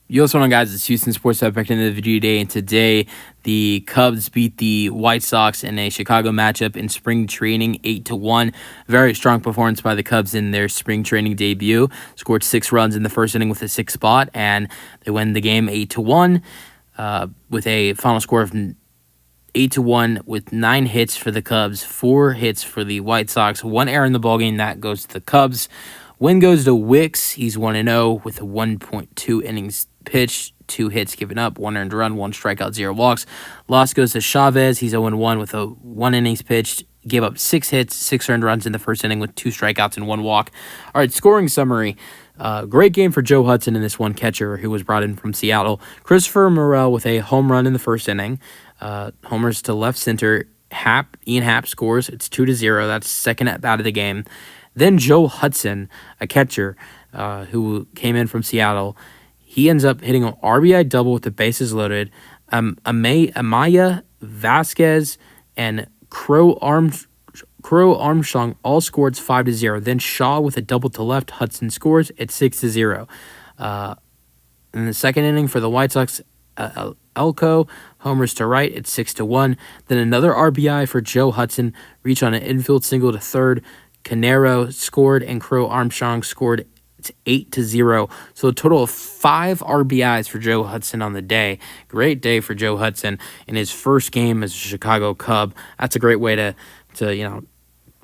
Yo, what's going on, guys? It's Houston Sports Hub back into the video today, and today the Cubs beat the White Sox in a Chicago matchup in spring training 8-1. Very strong performance by the Cubs in their spring training debut. Scored 6 runs in the first inning with a 6 spot, and they win the game 8-1 with a final score of 8-1 with 9 hits for the Cubs, 4 hits for the White Sox, 1 error in the ballgame. That goes to the Cubs. Win goes to Wicks. He's 1-0 with a 1.2 innings pitched, 2 hits given up, 1 earned run, 1 strikeout, 0 walks. Loss goes to Chavez. He's 0-1 with a 1 innings pitched, gave up 6 hits, 6 earned runs in the first inning with 2 strikeouts and 1 walk. All right, scoring summary. Great game for Joe Hudson and this one catcher who was brought in from Seattle. Christopher Morel with a home run in the first inning. Homers to left center. Ian Happ scores. It's 2-0. That's second at bat of the game. Then Joe Hudson, a catcher who came in from Seattle, he ends up hitting an RBI double with the bases loaded. Amaya Vasquez and Crow Armstrong all scored 5-0. Then Shaw with a double to left. Hudson scores at 6-0. In the second inning for the White Sox, Elko homers to right at 6-1. Then another RBI for Joe Hudson, reach on an infield single to third. Canero scored and Crow Armstrong scored. It's 8-0. So a total of 5 RBIs for Joe Hudson on the day. Great day for Joe Hudson in his first game as a Chicago Cub. That's a great way to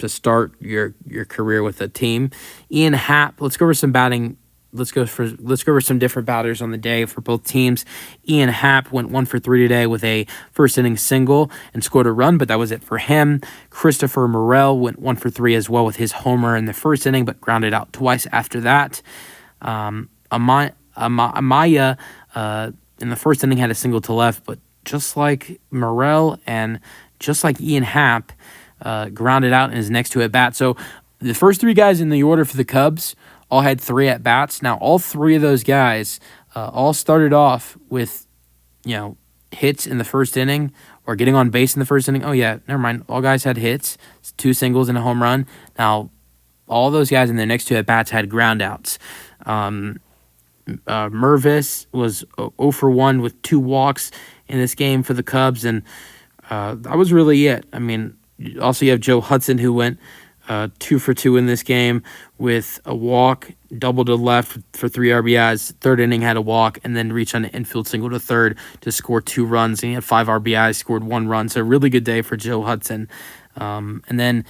start your career with a team. Ian Happ, let's go over some batting. Let's go over some different batters on the day for both teams. Ian Happ went 1 for 3 today with a first inning single and scored a run, but that was it for him. Christopher Morel went 1 for 3 as well with his homer in the first inning, but grounded out twice after that. Amaya in the first inning had a single to left, but just like Morel and just like Ian Happ, grounded out in his next 2 at bats. So the first 3 guys in the order for the Cubs all had 3 at bats. Now, all 3 of those guys all started off with, hits in the first inning or getting on base in the first inning. Oh, yeah, never mind. All guys had hits, 2 singles and a home run. Now, all those guys in their next 2 at bats had ground outs. Mervis was 0 for 1 with 2 walks in this game for the Cubs, and that was really it. I mean, also you have Joe Hudson, who went 2 for 2 in this game with a walk, double to left for 3 RBIs. Third inning had a walk, and then reached on an infield single to third to score 2 runs. And he had 5 RBIs, scored 1 run. So a really good day for Joe Hudson. And then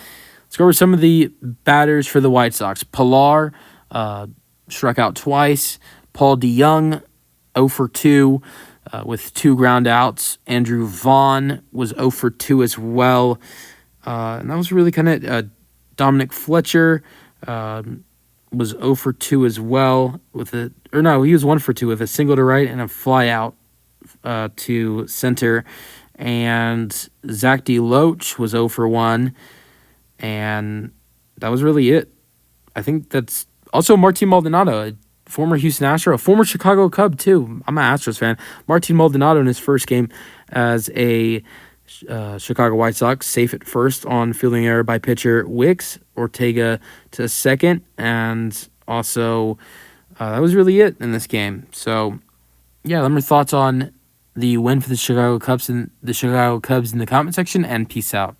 let's go over some of the batters for the White Sox. Pilar struck out twice. Paul DeYoung, 0 for 2 with 2 ground outs. Andrew Vaughn was 0 for 2 as well. And that was really kind of Dominic Fletcher was 0 for 2 as well he was 1 for 2 with a single to right and a fly out to center. And Zach DeLoach was 0 for 1, and that was really it. I think that's also Martin Maldonado, a former Houston Astro, a former Chicago Cub too. I'm an Astros fan. Martin Maldonado in his first game as a Chicago White Sox, safe at first on fielding error by pitcher Wicks. Ortega to second, and also that was really it in this game. So, yeah, let me know thoughts on the win for the Chicago Cubs in the comment section, and peace out.